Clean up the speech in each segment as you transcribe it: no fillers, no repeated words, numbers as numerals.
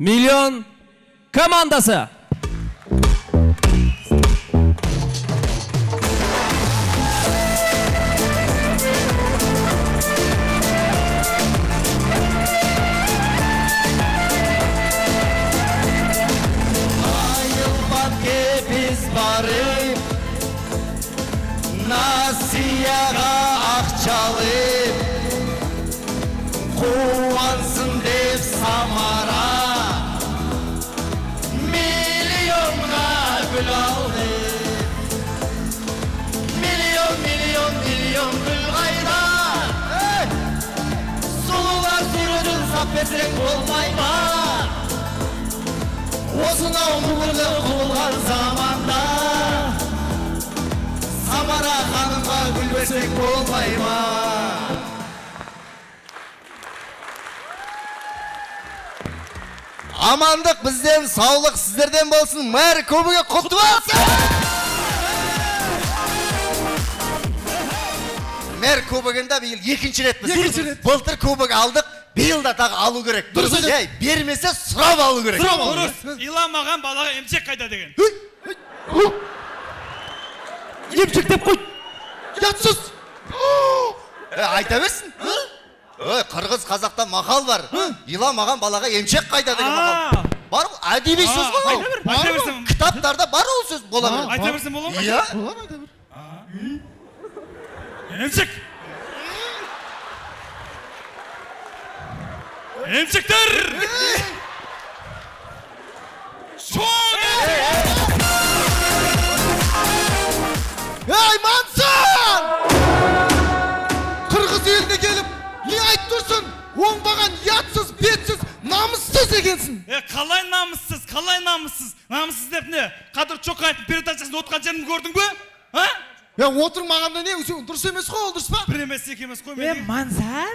Milyon komandası. Nasiyaga akçalı kuvansın dev Samara milyonga gül aldı milyon gül kayda sulular sürüdün sapesek olmayma osuna umurlu kulgan zamanda Samara hanımga gül versek olmayma. Amandık bizden, sağlık sizlerden bolsun. Mer kubuga kutlu olsun. Mer kubugunda bir yıl ikinci ret biz. Былтыр kubug aldık. Bir yılda tak alı gerek. Dursun. Bermese sırap alı gerek. Durus. İlamagan balaga emcek kayda degen. Emcek dep koy. Yatsız. Ayta versin. Kırgız Kazak'ta makal var. Yılamagan balaga emcek kayda degen makal. Var mı? Adibi söz var mı? Ayta versin. Kitaplarda var o söz bolamıyor. Ayta versin bola mı? Ya. Emcek. Emcekler. Hey Mansur! Kırgız eline gelip ne ayıp dursun? Oңбаған yatsız, betsiz, namussuz ekensin. Kalay namussuz, kalay namussuz. Namussuz dep ne? Kadir Çokayev'in передачасында отқан жерін көрдің бе? Ha? Ya oturmağanda ne? Durs emes қой, ол дұрыс па? Bir emesi, iki emesi koy. Мансар?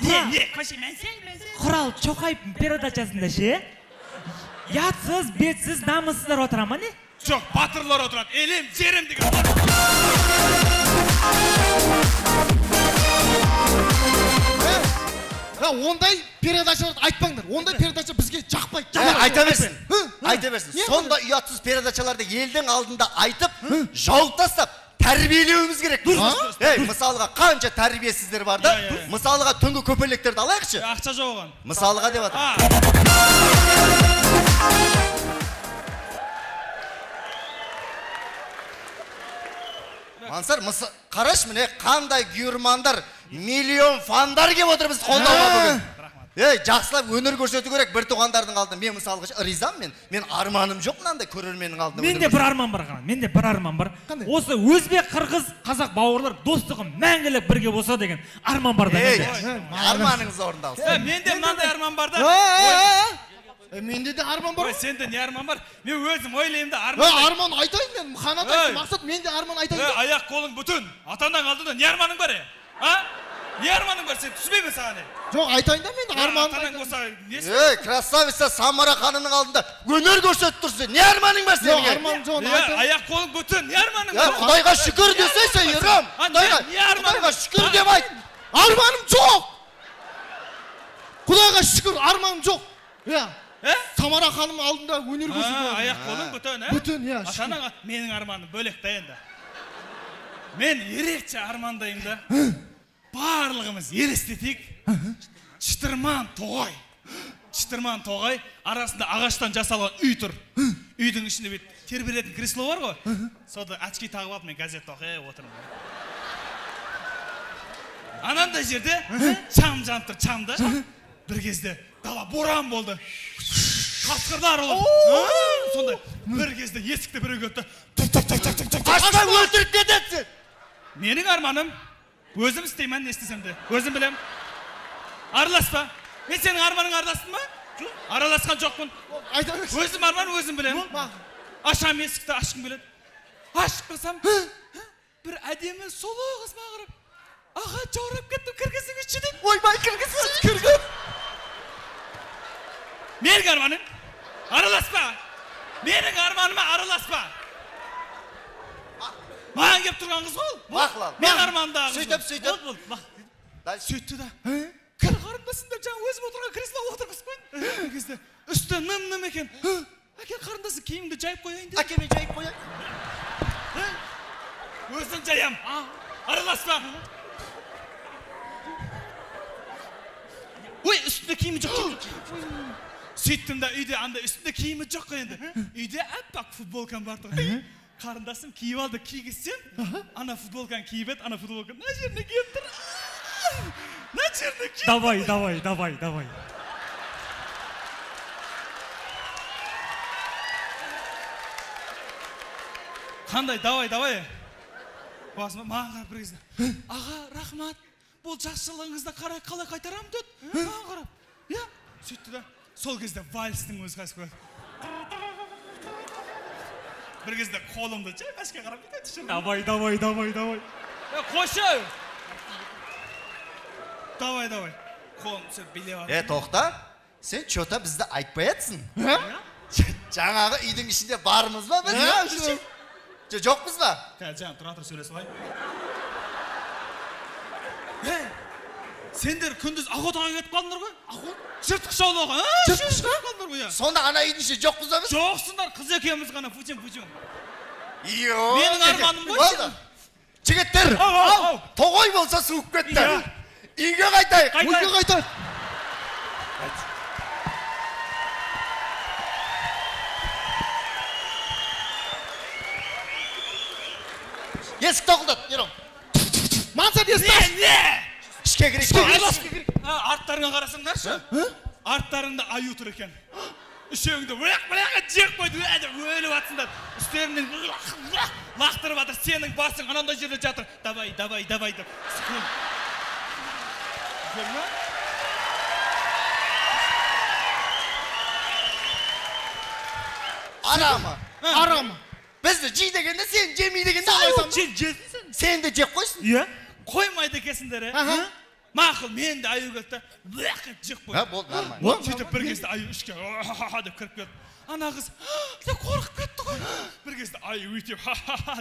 Ne? Koşu Құрал Чоқаевтың передачасында ше? Ятсыз, бетсіз, намыссыздар отыра ма не? Çok batırlar oturan. Elim, cerim diye. Ya onday передачаларды айтпаңдар. Onday передача бізге жақпайды. Айта берсін. Айта берсін. Сонда ұятсыз передачаларды елдің алдында айтып, жауып тастап, тәрбиелеуіміз керек. Мысалға қанша тәрбиесіздер бар да? Мысалға түнгі көпелектерді алайықшы. Ақша жоқ оған. Мысалға деп атыр. Мансар, қараш міне қандай күйірмандар, миллион фандар кеп отыр біз қолдауға бүгін. Жақсылап өнер көрсету керек бір туғандардың алдында. Мен мысалға ризам мен арманым жоқ мынандай көрерменнің алдында. Менде бір арман бар ғана. Менде бір арман бар. Осы өзбек, қырғыз, қазақ бауырлар достығы мәңгілік бірге болса деген арман бар да менде. Арманыңыз орындалсын. Менде мынандай арман бар да. Менде де арман бар. Сенде не арман бар? Мен өзім ойлаймын да арман. Арман айтайын мен. Қанат айтты мақсат менде арман айтайын. Аяқ қолың бүтін. Атаңнан алдында не арманың бар? Не арманың бар? Сен түсінбеймін саған. Жоқ айтайын да мен арман. Атаңнан болса несі? Красавица Самара ханымның алдында өнер көрсетіп тұрсың. Не арманың бар сенің? Арман жоқ айтайын. Аяқ қолың бүтін. Не арманың бар? Құдайға шүкір десейсің, Ерам. Құдайға шүкір деп айт. Арманым жоқ. Құдайға шүкір арманым жоқ. Самара ханым алдында өнер көрсетіп. Аяқ қолың бүтін, Бүтін, иә. Атаңнан менің арманым бөлек та енді. Мен ерекше армандайым да. Барлығымыз елестетейік. Чытырман тоғай. Чытырман тоғай арасында ағаштан жасалған үй тұр. Үйдің ішінде бет тербелетін кресло бар ғой. Сода очки тағып алып мен газет оқып отырмын. Анандай жерде шам жанып тұр, шамда. Бір кезде дала боран болды. Қасқырлар олар. Сондай бір кезде есікті біреу кетті. Ашпай өлтіріп кетесің. Менің арманым өзім істеймін, не істесем де. Өзім білем. Араласпа. Мен сенің арманың араластым ба? Араласқан жоқпын. Өзім арман, өзім білем. Ашам есікті, ашқым келеді. Ашып қылсам, бір әдемі сұлу қыз маған қарап, аға жаурап кеттім, кіргізіңізші дейді. Ойбай, кіргіз. Менің арманым араласпа. Менің арманыма араласпа. Маған кеп тұрған қыз ғой. Мақлал. Мен армандағы қыз. Сөйтіп. Сөйтті да. Кір қарындасың деп жаңа өзім отырған кресло отырғыз қойын. кезде үсті ным екен. Әке, қарындасы киімді жайып қояйын деп. Әке, мен жайып қояйын. Өзің жаям. Араласпа. Ой, үстінде киімі жоқ. Сөйттім да үйде анда үстінде киімі жоқ қой енді. Үйде әппақ футболкам барды ғой. Қарындасым киіп алды, кигізсем, ана футболканы киіп еді, ана футболканы мына жеріне киіп тұр. Мына жеріне киіп. Давай. Қандай, давай. Басыма маған қарап бір кезде. Аға, рахмат. Бұл жақсылығыңызды қалай қайтарамын деді. Маған қарап. Я, сөйтті да. Сол кезде вальстың өзі қасып көрді. Bir кезде қолымды жай басқа қарап кетеді. Давай. Қошы! Давай. Қолым сөз билеп алды. Тоқта, сен чота бізді айтпай атсың. Жаңағы үйдің ішінде барымыз ба біз? Жоқпыз ба? Жаңа тұратыр сөйлесіп ай. Сендер күндіз ағотаға кетіп қалдыңдар ғой? Ағот? Жыртқыш аулауға, жыртқышқа қалдыңдар ғой? Сонда ана үйдің ішінде жоқпыз ба біз? Жоқсыңдар, қыз екеуміз ғана пучем. Йоо. Менің арманым ғой. Жігіттер, тоғай болса суып кетті. Үйге қайтайық. Есік тоқылдат, ерім. Мансат есік таш. Ішке керек. Арттарыңа қарасыңдаршы. Арттарыңда аю тұр екен. Үшеуіңді бірақ жек қойды, өліп атсыңдар. Үстеріңнен лақтырып атыр, сенің басың анандай жерде жатыр. Давай деп. Сүкін. Көрме? Арама. Бізді жей дегенде, сен жемей дегенде аю. Сен де жек қойсын. Қоймайды екесіңдер, мақұл, мен де аю кетті, бұяққа жек қойды. Болды, нормально. Сөйтіп бір кезде аю ішке деп кіріп кетті. Ана қыз деп қорқып кетті ғой. Бір кезде аю өйтеп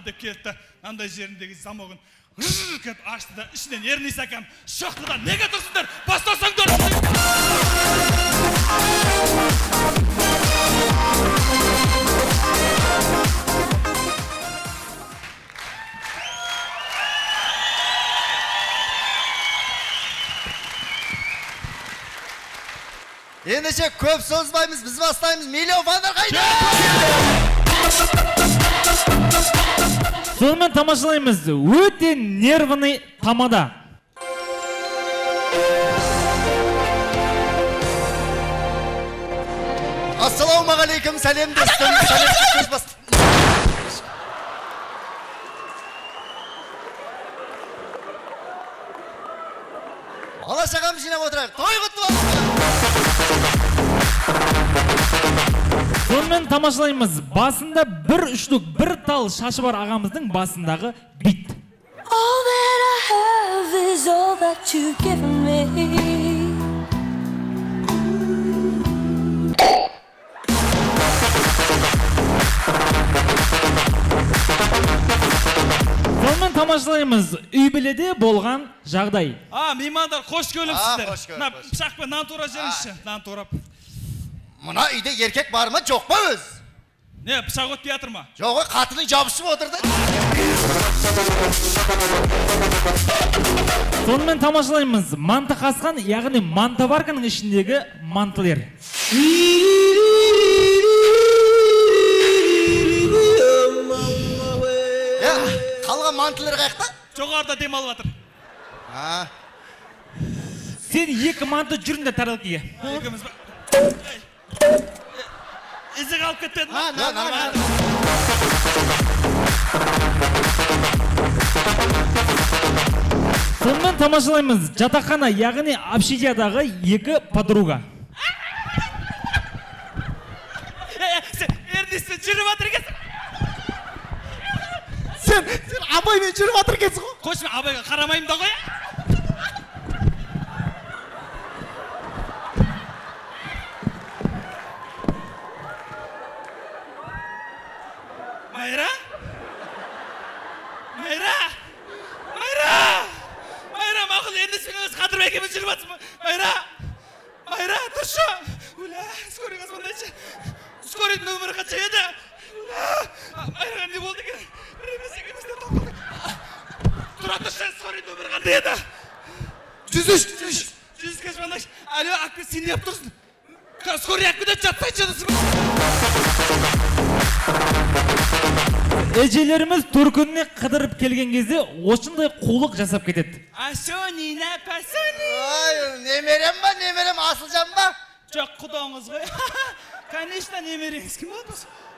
деп кетті. Андай жеріндегі замогын кетіп ашты да, ішінен ернес әкем шоқты да, неге тұрсыңдар? Бастасаңдар! Ендеше көп созбаймыз, біз бастаймыз. Миллиондар қайда? Сонымен тамашалаймыз. Өте нервный тамада. Ассалаумағалейкум, сәлем достым. Сәлем көз басты. Бала шағам жинап отырайық. Той құтты болсын. Сонымен тамашалаймыз. Басында бір үштік, бір тал шашы бар ағамыздың басындағы бит. All that I have is all that you've given me. Сонымен тамашалаймыз. Үй біледе болған жағдай. Меймандар, қош келіпсіздер. Қош келіп. Мына пышақпен нан тура жеріңізші. Нан турап. Мұна үйде еркек бар ма, жоқ па өз? Не, пышақ өтпей жатыр ма? Жоқ, қатының жабышып отырды. Сонымен тамашалаймыз. Манты қасқан, яғни мантоварканың ішіндегі мантылер. Қалған мантылар қаяқта? Жоғарыда демалып жатыр. Сен екі манты жүріңдер тарелкаға. Екеуміз ба? Ізік алып кетпеді ма? Сонымен тамашалаймыз. Жатақхана, яғни общежитиядағы екі подруга. Ернестен жүріп жатыр екенсің. Сен абаймен жүріп жатыр екенсің ғой. Қойшы, мен абайға қарамаймын да ғой. Майра? Мақұл, Ернеспен өзі Қадырбек екеуміз жүріп жатсың ба? Майра, тұршы. Скорый қасмандайшы. Скорый нөмірі қанша еді? Айран не болды екен? Ремесекемізден тоқталдық. Тұра тұршы, скорый нөмірі қандай еді? 103. 100 қашмандайшы. Алло, ақпен сен не ап тұрсың? Скорый ақпен жатсайшы жадысың. Эжелерimiz төркініне қыдырып келген кезде осындай қулық жасап кетеді. Асонина, пасони. Ай, немерем ба, немерем асылжан ба? Жоқ, құдаңыз ғой. Конечно, немереңіз кім болды?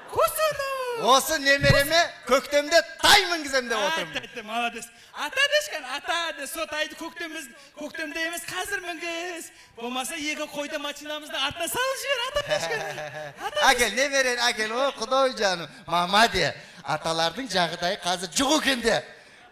Қосыны. Осы немереме көктемде тай мінгізем деп отырмын. Айтты, молодец. Ата дешкен, ата де сот айды көктемде емес, қазір мінгіз. Болмаса екі қойды машинамыздың артына салып жібер, ата дешкен. Әкел, немерен, әкел, о, құдай жаным. Мама де, аталардың жағдайы қазір жоқ екенде.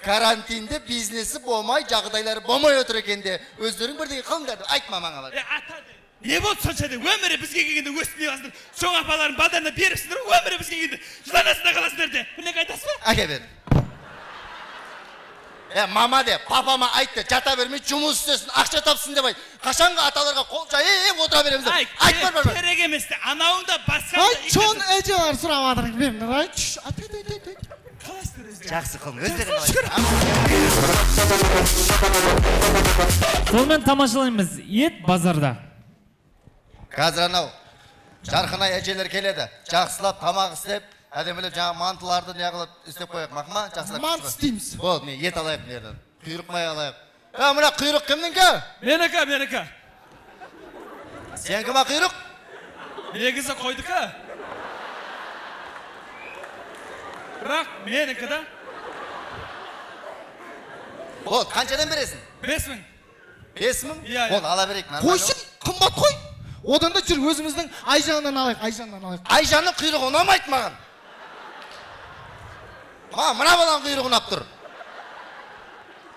Карантинде бизнесі болмай, жағдайлары болмай отыр екенде. Өздерің бірдей қылыңдар, айтма маңа бар. Ата де. Не болды сонша де, өмірі бізге келгенде өстіне басындар. Соң апаларын балдарына беріпсіңдер, өмірі бізге келгенде. Жыланасында қаласыңдар де. Білек айтасыз ба? Әке бер. Мама де, папама айтты, жата бермей, жұмыс істесін, ақша тапсын деп айт. Қашанғы аталарға қол жай, отыра береміз. Айт бар. Керек емес де, анауында басқа. Ай, чон әжелер сұрап жатыр. Беріңдер, ай. Қаласыңдар өздері. Жақсы қылың, өздерің алайын. Сонымен тамашалаймыз ет базарда. Қазір анау, жарқынай әжелер келеді. Жақсылап тамақ істеп, әдемілеп жаңа мантыларды неғылып істеп қояқ мақма, жақсылап. Мант істейміз. Бол, не, ет алайық нерден. Құйрық май алайық. Мұна құйрық кімнің ке? Менікі. Сен кіма құйрық? Негізі қойдық-ка? Бірақ менікі да. Бол, қаншадан бересің? 5000. 5000? Иә. Бол, ала берейік. Қойсын, қымбат қой. Одан да жүр өзіміздің Айжаннан алайық, Айжаннан. Айжанның құйрығы ұнамайды маған. Мына баланың құйрығы ұнап тұр.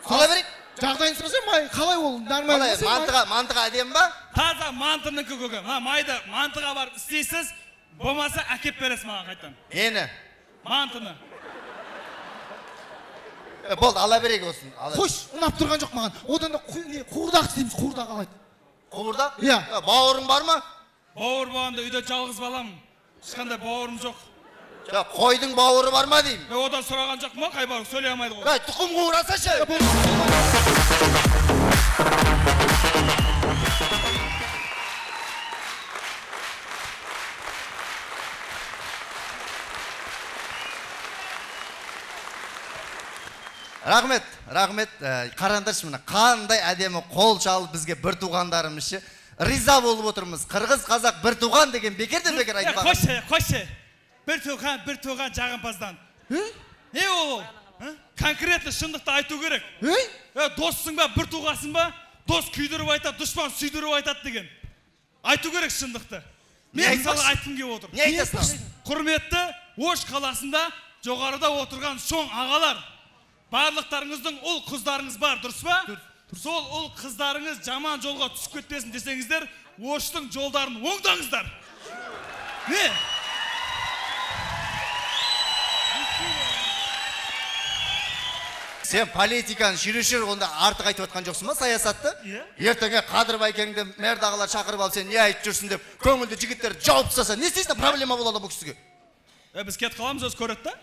Ала берейік. Жағдайын сұрасам, қалай ол? Қалай, мантыға әдем ба? Таза мантының көгі. Майды мантыға бар істейсіз, болмаса әкеп бересіз маған қайтан. Ені? Мантыны. Болды, ала берейік осын. Қош, ұнап тұрған жоқ маған. Одан да қуырдақ істейміз, қуырдақ алайды. Қуырдақ? Иә. Бауырың бар ма? Бауыр болғанда үйде жалғыз балам. Ешқандай бауырым жоқ. Қойдың бауыры бар ма деймін? Одан сұраған жоқ ма? Қай бауыр? Сөйлей алмайды ғой. Тұқым қуырасашы. Рахмет. Қараңдаршы мына қандай әдемі қол шалып бізге бір туғандарымызшы. Риза болып отырмыз. Қырғыз, қазақ бір туған деген бекерден бекер айтпаған. Қойшы. Bir tuğan жағымпаздан. Не ол? Конкретно шындықты айту керек. Доссың ба, бір туғасың ба, дос күйдіріп айтады, дұшпан сүйдіріп айтады деген. Айту керек шындықты. Мен мысалы айтқым келіп отыр. Не айтасың? Құрметті Ош қаласында жоғарыда отырған шоң ағалар. Барлықтарыңыздың ұл қыздарыңыз бар, дұрыс па? Сол ұл қыздарыңыз жаман жолға түсіп кетпесін десеңіздер, Оштың жолдарын оңдаңыздар. Не? Сен политиканы шүрешір, онда артық айтып отқан жоқсың ба саясатты? Ертеңе Қадырбайкеңді мэрдағылар шақырып алып, сен не айтып жүрсің деп, көңілді жігіттер жауып тастаса, не істейсің, проблема болады бұл кісіге? Біз кетіп қаламыз, өзі көреді да?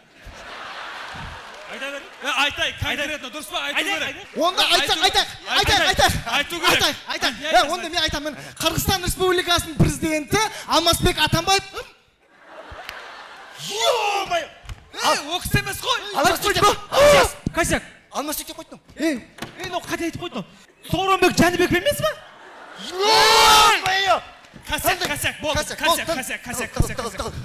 Айтайық, конкретно, дұрыс па? Айту керек. Онда айтайық. Айту керек. Онда мен айтамын. Қырғызстан Республикасының президенті Алмазбек Атамбаев. Ё-моё! Оқыс емес қой! Косяк. Алмастек деп қойдың. Но қате айтып қойдың. Сооронбек Жәнібек емес па? Ё-моё! Косяк, болды.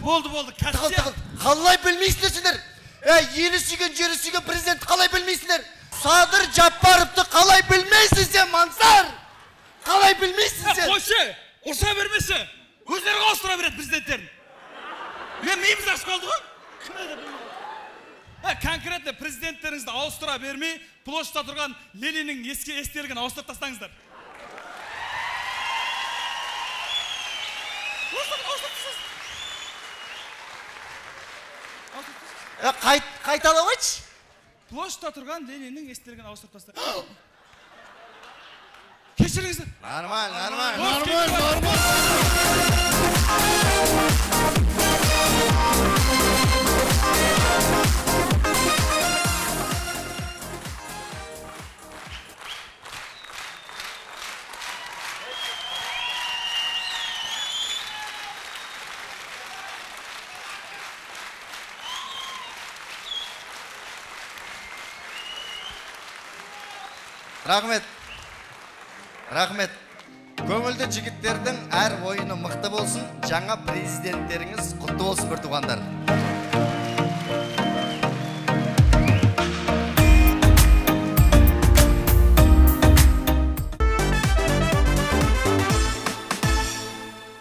Болды, косяк. Қалай білмейсіңдер сендер? Елі сүйген, жері сүйген президент қалай білмейсіңдер? Садыр Жаппаровты қалай білмейсің сен, Мансар? Қалай білмейсің сен? Қойшы, ұрса бермесі. Өздері қауыстыра береді президенттерін. Мен мейміз ашып қалды ғой? Конкретно президенттеріңізді ауыстыра бермей, площадьта тұрған Лениннің естелігін ауыстырып тастаңыздар. Қайталап айтшы. Площадьта тұрған Лениннің естелігін ауыстырып тастаңыздар. Кешіріңіздер. Нормально. Рахмет. Рахмет. Көңілді жігіттердің әр ойыны мықты болсын, жаңа президенттеріңіз құтты болсын бір туғандар.